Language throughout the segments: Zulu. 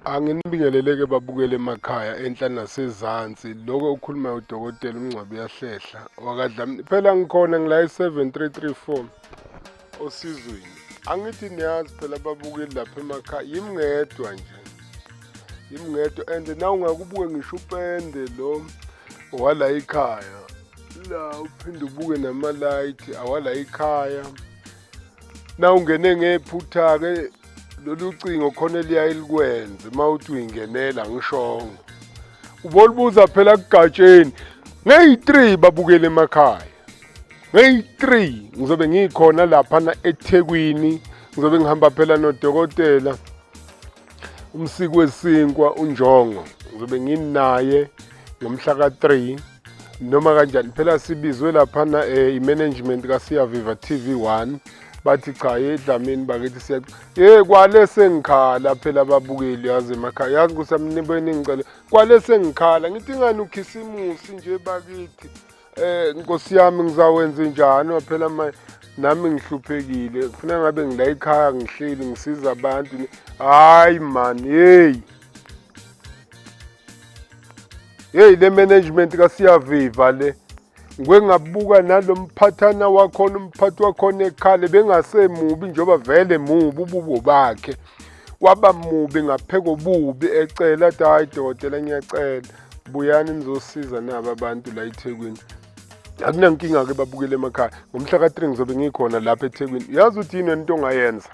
Anginibingeleleke babukele emakhaya enhla nasezansi lokho ukhuluma udokotela Mngcwabo uyahlehla wakadlamini phela ngikhona ngila e7334 osizweni. Angithi niyazi phela babukeli lapha emakhaya yimngedwa nje. Yimngedwa and na ungakubuke ngisho upende lo wala ekhaya. La uphinde ubuke namalight awala ekhaya. Na ungene ngephutha ke lolu cingo khona liyayilikwenza mawuthi uyingenela ngishongo ubolibuza phela kugatsheni ngeyi3 babukele emakhaya ngeyi3 ngizobe ngikhona lapha na eThekwini ngizobe ngihamba phela nodokotela umsiki wesinkwa unjongo ngizobe nginaye ngomhla ka3 noma kanjani phela sibizwe lapha na imanagement kaSiyaviva TV1 bathi cha edlamini bakithi siya kwale sengikhala phela ababukeli yazi emakhaya yazi kusamnibeni ngicela kwale sengikhala ngithi ngani ukhisimusi nje bakithi inkosi yami ngizawenza njani phela nami ngihluphekile kufanele ngabe ngila ekhaya ngihleli ngisiza abantu hayi man hey le management kaSiyaviva le ngwengabuka nalomphathana wakhona umphathi wakhona ekhale bengasemubi njoba vele mubi ububo bakhe waba mubi ngapheka obubi ecela athi hayi dokotela ngiyacela buyani nizosiza nabo abantu la eThekwini akunankinga ke babukele emakhaya ngomhla ka3 ngizobe ngikhona lapha eThekwini yazi uthi yini into ongayenza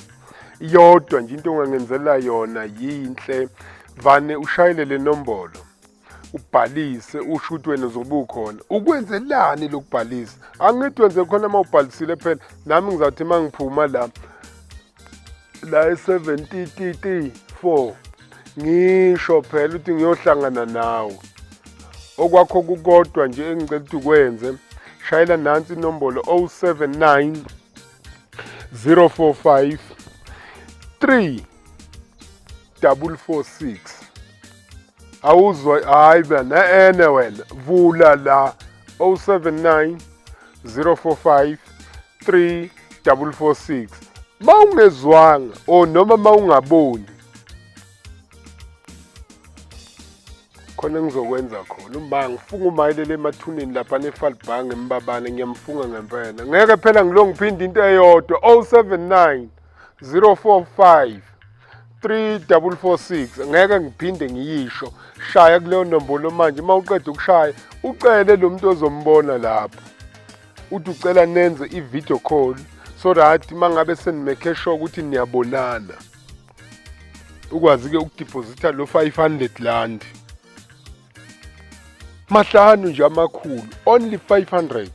iyodwa nje into ongangenzela yona yinhle vane ushayele le nombolo ubhalise usho ukuthi wena uzobe ukhona ukwenzelani lokubhalisa angithi wenze khona mawubhalisile phela nami ngizawuthi mangiphuma la e734 ngisho phela ukuthi ngiyohlangana nawe okwakho kukodwa nje engicela ukuthi ukwenze shayela nansi inombolo 079 045 3446 awuzwa hayi bana ene wena vula la 079 045 3446 mawungezwanga noma mawungaboni khona ngizokwenza khona uma ngifunga umayelele emathuneni lapha neFalbang embabane ngiyamfunga ngempela ngeke phela ngilongiphinda into eyodwa 079 045 3446 ngeke ngiphinde ngiyisho shaya kuleyo nombolo manje mawuqeda ukushaya ucele lo muntu ozombona lapho uthi ucela nenze i-video call so that mangabe senimake sure ukuthi niyabonana ukwazi ke ukudeposita lo 500 rand mahlanu nje amakhulu only 500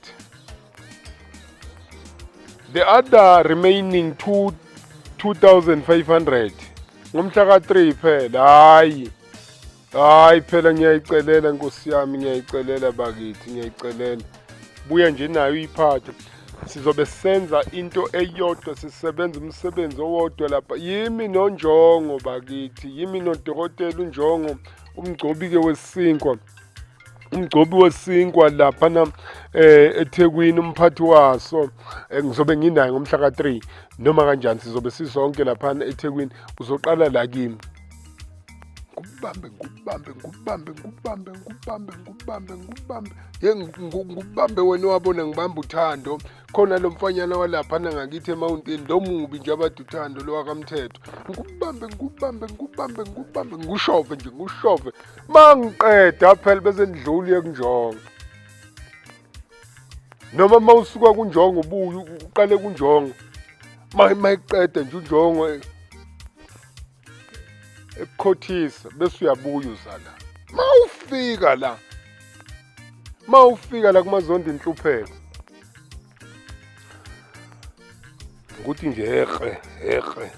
the other remaining 2500 ngomhla ka3 phela hayi phela ngiyayicelela nkosi yami ngiyayicelela bakithi ngiyayicelela buya nje nayo iphatha sizobe senza into eyodwa sisebenza umsebenzi owodwa lapha yimi nonjongo bakithi yimi nodokotela unjongo umgcobi ke wesinkwa umgcobi wesinkwa lapha na eThekwini umphathi waso ngizobe nginaye ngomhla ka3 noma kanjani sizobe sisonke lapha eThekwini uzoqala la kimi ngubambe wena wabona ngibamba uthando khona lo mfanyana walapha ngakithi eMountain lo mubi nje abathi uthando lo wakamthetho ngubambe ngushove nje ngushove mangiqeda phela bese ndluli ekunjongo noma mawusuka kunjongo ubuye uqale kunjongo mayiqeda nje unjongo ekukhothisa bese uyabuya uzala mawufika la kumazondo inhlupheko ukuthi nje heqe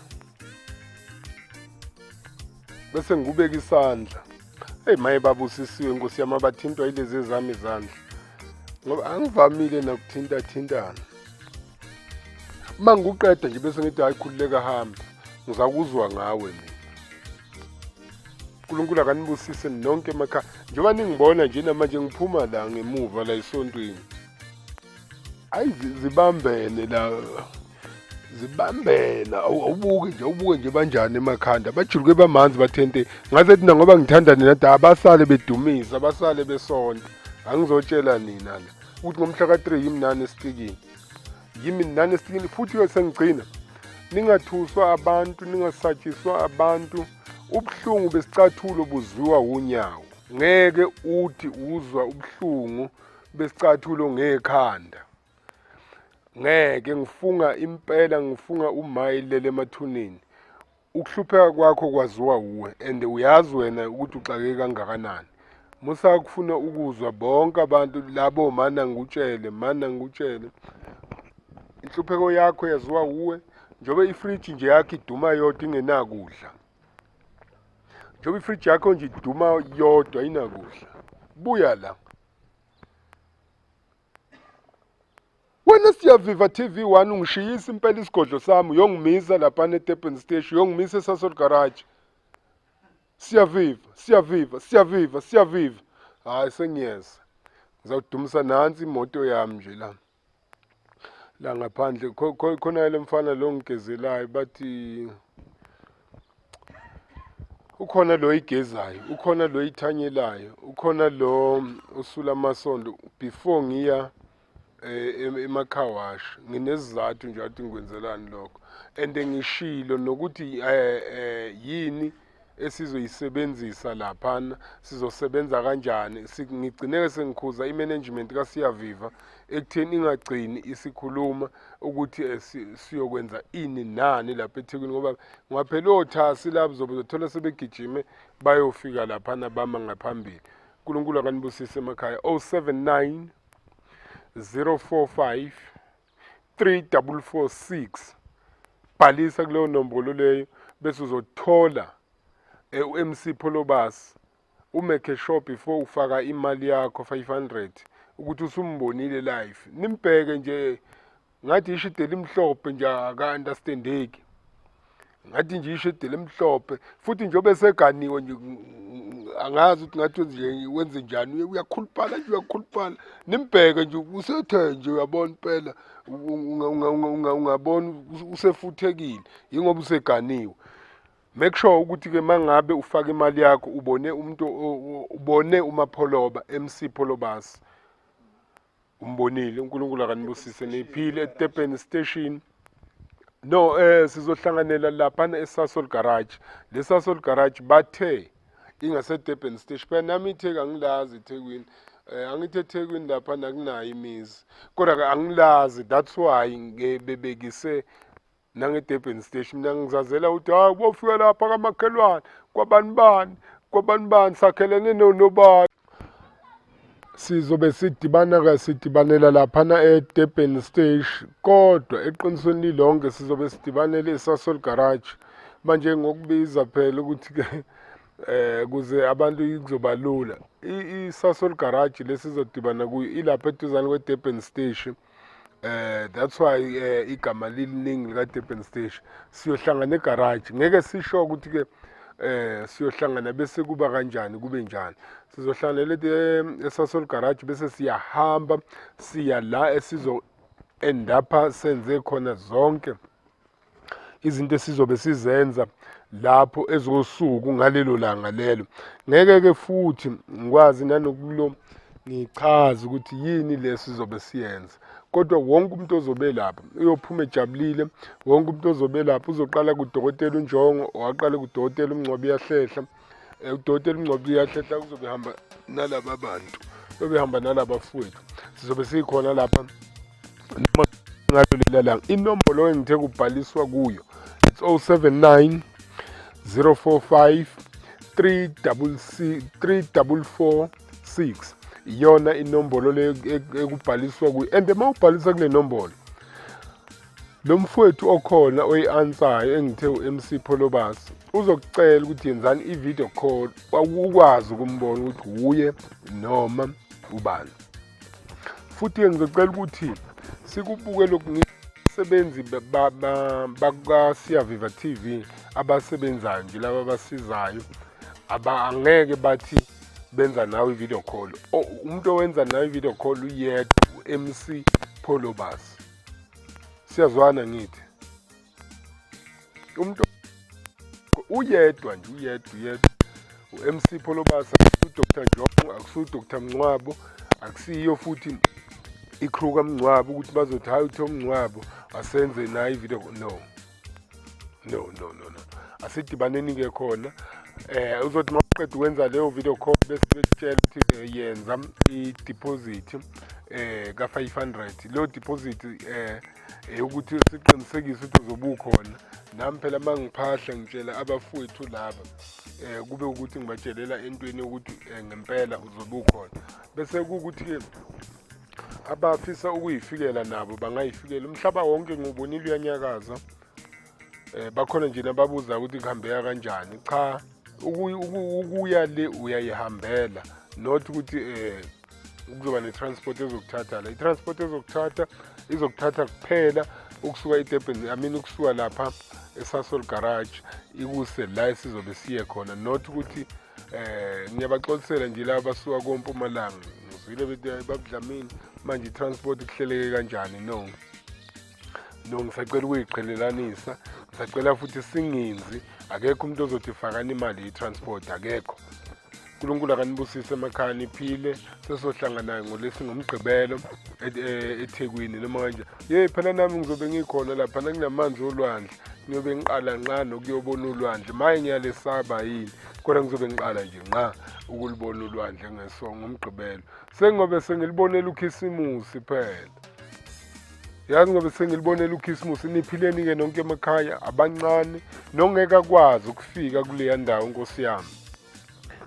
bese ngubeka isandla maye babusisiwe nkosi yami abathintwa yilezi ezami izandla ngoba angivamile nakuthintathintana manguqeda nje bese ngithi hayi khululeka hamba ngizakuzwa ngawe mina uNkulunkulu akanibusise nonke emakhaya njengoba ningibona nje namanje ngiphuma la ngemuva la esontweni ayi zibambene la zibambela awubuke nje banjani emakhanda bajuluke bamanzi bathente ngaze thina ngoba ngithanda nina abasale bedumisa abasale besonto angizotshela nina la ukuthi ngomhla ka3 yimi nani esitikini futhi sengigcina ningathuswa abantu ningasatshiswa abantu ubuhlungu besicathulo buzwiwa unyawo ngeke uthi uzwa ubuhlungu besicathulo ngekhanda ngeke ngifunga impela ngifunga umayilele emathuneni ukuhlupheka kwakho kwaziwa uwe and uyazi wena ukuthi uxake kangakanani musa kufuna ukuzwa bonke abantu labo mana ngikutshele inhlupheko yakho yaziwa uwe njobe ifridge nje yakho iduma yodwa ingenakudla njobe ifridge yakho nje iduma yodwa inakudla buya la wena Siyaviva TV1 ungishiyisa impela isigodlo sami uyongimisa lapha eDurban station uyongimisa eSasol garage Siyaviva hayi sengiyeza ngizawudumisa nansi imoto yami nje la ngaphandle khona le mfana lo ngigezelayo bathi ukhona lo igezayo ukhona lo ithanyelayo ukhona lo usula amasondo before ngiya emakhawashi nginesizathu nje athi ngikwenzelani lokho and ngishilo nokuthi yini esizoyisebenzisa laphana sizosebenza kanjani ngigcineke sengikhuza imanagement kaSiyaviva ekutheni ingagcini isikhuluma ukuthi siyokwenza ini nani lapha eThekwini ngoba ngaphela othasi lapho zobuthola sebegijime bayofika laphana bama ngaphambili uNkulunkulu akanibusise emakhaya 079 045 3446 bhalisa kuleyo nombolo leyo bese uzothola uMC Polobas umeke shop before ufaka imali yakho 500 ukuthi usumbonile live nimbheke nje ngathi ishidela imhlophe nje aka understandeki ngathi nje ishidela emhlophe futhi njobe seganiwe nje angazi ukuthi ngathi nje wenze njani uyakhuluphala nimbheke nje usethe nje uyabona impela ungabona usefuthekile ingoba useganiwe make sure ukuthi ke mangabe ufaka imali yakho ubone uMapholoba MC Polobas umbonile uNkulunkulu akanibusise niphile eDurban station no sizohlanganela lapha eSasol garage leSasol garage bathe ingaseDurban station phela nami itheka angilazi eThekwini angithi eThekwini lapha nakunayo imizi kodwa angilazi that's why ngebebekise nangeDurban station mina ngizazela ukuthi hayi bofika lapha kamakhelwane kwabani sakhelene nobani sizobe sidibanela laphana eDurban station kodwa eqinisweni lonke sizobe sidibanele eSasol garage manje ngokubiza phela ukuthi ke kuze abantu kuzoba lula iSasol garage lesizodibana kuyo ilapha eduzane kweDurban station that's why igama liliningi likaDurban station siyohlangana egarage ngeke sisho ukuthi ke siyohlangana bese kuba kanjani kube njani sizohlanganela eSasol garage bese siyahamba siya la esizo endapha senze khona zonke izinto esizobe sizenza lapho ezosuku ngalelo langa lelo ngeke ke futhi ngikwazi nanokulo ngichaza ukuthi yini lesizobe siyenza kodwa wonke umuntu ozobe lapha uyophuma ejabulile wonke umuntu ozobe lapha uzoqala kuDokotela uNjongo waqala kuDokotela Mngcwabo uyahlehla uDokotela Mngcwabo uyahlehla kuzobe hamba nalabo bantu bebehamba nalabafowethu sizobe sikhona lapha noma ngalolela langa inombolo engithe kubhaliswa kuyo it's 079 045 3446 iyona inombolo le ekubhaliswa kuyo and mawubhalisa kule nombolo lo mfowethu okhona oyi-ansayo engithe uMC Polobas uzokucela ukuthi yenzani i-video call ukwazi ukumbona ukuthi uye noma ubani futhi ngizocela ukuthi sikubuke lokhu sebenzi bakaSiyaviva TV abasebenzayo nje laba abasizayo angeke bathi benza nawe i-video call umuntu owenza nawe i-video call uyedwa uMC Polobas siyazwana ngithi umuntu uyedwa nje uyedwa u-MC Pholobasa, uDr Njoko, akusiyo uDr Mngcwabo, akusiyo futhi i-crew kaMngcwabo ukuthi bazothi hayi uthi uMngcwabo asenze nayo i-video. No. Asidibaneni-ke khona. Uzothi uma uqeda ukwenza leyo video call bese betshela ukuthi yenza i-deposit ka-500. Leyo deposit ukuthi siqinisekise ukuthi uzobe ukhona. Nami phela uma ngiphahla ngitshela abafowethu laba kube ukuthi ngibatshelela entweni ukuthi ngempela uzobe ukhona. Bese kuwukuthi-ke abafisa ukuyifikela nabo bangayifikela. Umhlaba wonke ngiwubonile uyanyakaza. Bakhona nje nababuza ukuthi kuhambeka kanjani. Cha, ukuya le uyayihambela, not ukuthi kuzoba ne-transport ezokuthatha la. I-transport izokuthatha kuphela ukusuka eDurban, ukusuka lapha eSasol garage ikuse la sizobe siye khona, not ukuthi ngiyabaxolisela nje laba basuka koMpumalanga ngizwile bethi babudlamini manje i-transport kuhleleke kanjani. No, ngisacela ukuyiqhelelanisa, ngisacela futhi singenzi. Akekho umuntu ozothi fakani imali ye-transport, akekho. uNkulunkulu akanibusise emakhaya niphile. Sesohlangana ngolesi ngomgqibelo eThekwini noma kanje. Phela nami ngizobe ngikhona lapha nakunamanzi olwandle, ngiyobe ngiqala nqa nokuyobona ulwandle. Maye ngiyalesaba yini, kodwa ngizobe ngiqala nje nqa ukulibona ulwandle ngomgqibelo. Sengobe sengilibonela ukhisimusi phela. Yazi ngobe sengilibonela ukhisimusi. Niphileni-ke nonke emakhaya, abancane nongeka kwazi ukufika kuleya ndawo, Nkosi yami,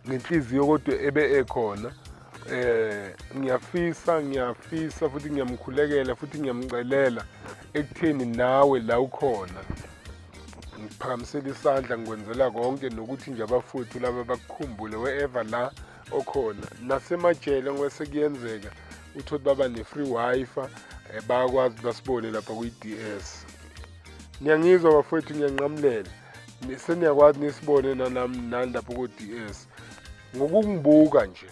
ngenhliziyo kodwa ebe ekhona. Ngiyafisa futhi ngiyamkhulekela futhi ngiyamcelela ekutheni nawe la ukhona ngiphakamisela isandla, ngikwenzela konke nokuthi nje abafowethu laba bakukhumbule wherever la okhona. Nasemajele ngwese kuyenzeka uthole baba ne-free wifi, bayakwazi basibone lapha kwi-DS. Ngiyangizwa bafowethu, ngiyanqamulela. Seniyakwazi nisibone nani lapho ku-DS ngokungibuka nje.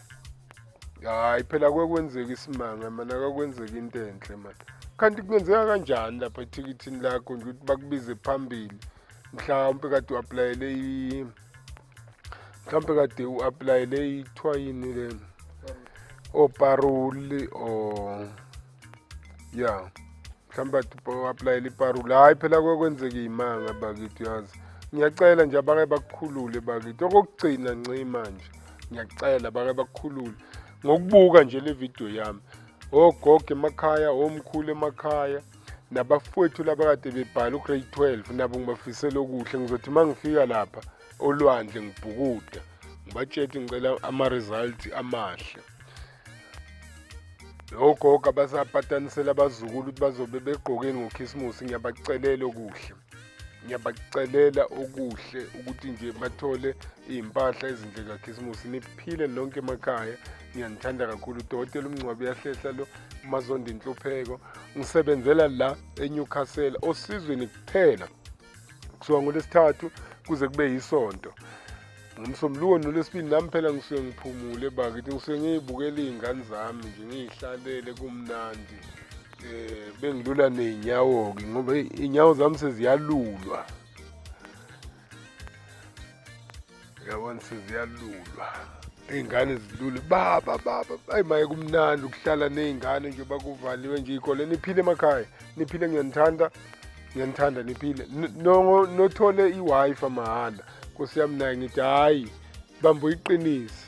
Hayi phela kwenzeka isimanga mana, akakwenzeki into enhle mani. Kanti kungenzeka kanjani lapha ethikithini lakho nje ukuthi bakubize phambili? Mhlawumpe kade u-aplayele ithiwa yini le oparoli mhlawumbe kade u-aplayele iparoli. Hayi phela kwenzeka iy'manga bakithi, yazi. Ngiyacela nje abake bakukhulule bakithi. Okokugcina nci manje ngiyacela bake bakukhulule ngokubuka nje le video yami. Ogogo emakhaya, omkhulu emakhaya, nabafowethu laba kade bebhala ugrade 12 nabo ngibafisele okuhle. Ngizothi uma ngifika lapha olwandle ngibhukuda ngibatshele ngicela ama-result amahle. Ogogo abasapatanisela abazukulu ukuthi bazobe begqokeni ngokhisimusi, ngiyabacelela okuhle. Ngiyabacelela okuhle ukuthi nje bathole iy'mpahla ezinhle kakhisimusi. Niphile nonke emakhaya, ngiyanithanda kakhulu. uDokotela uMngcwabo uyahlehla lo, uMazondi Nhlupheko. Ngisebenzela la eNewcastle osizweni kuphela kusuka ngoLwesithathu kuze kube yisonto. NgoMsombuluko noLwesibili nami phela ngisuke ngiphumule bakithi, ngisuke ngiyibukela iy'ngane zami nje ngiyihlalele kumnandi. Bengilula ney'nyawo-ke ngoba iy'nyawo zami seziyalulwa, yabona, seziyalulwa. Iy'ngane zilule baba. Hayi maye kumnandi ukuhlala ney'ngane nje bakuvaliwe nje iy'kole. Niphile emakhaya, niphile, ngiyanithanda niphile. Nothole i-Wi-Fi mahhala, Nkosi yami, naye ngithi hhayi bamba uyiqinise.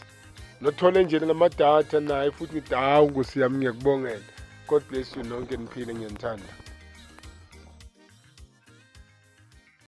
Nothole nje namadatha naye futhi ngithi hawu Nkosi yami ngiyakubongela. God bless you nonke, niphile, ngiyanithanda.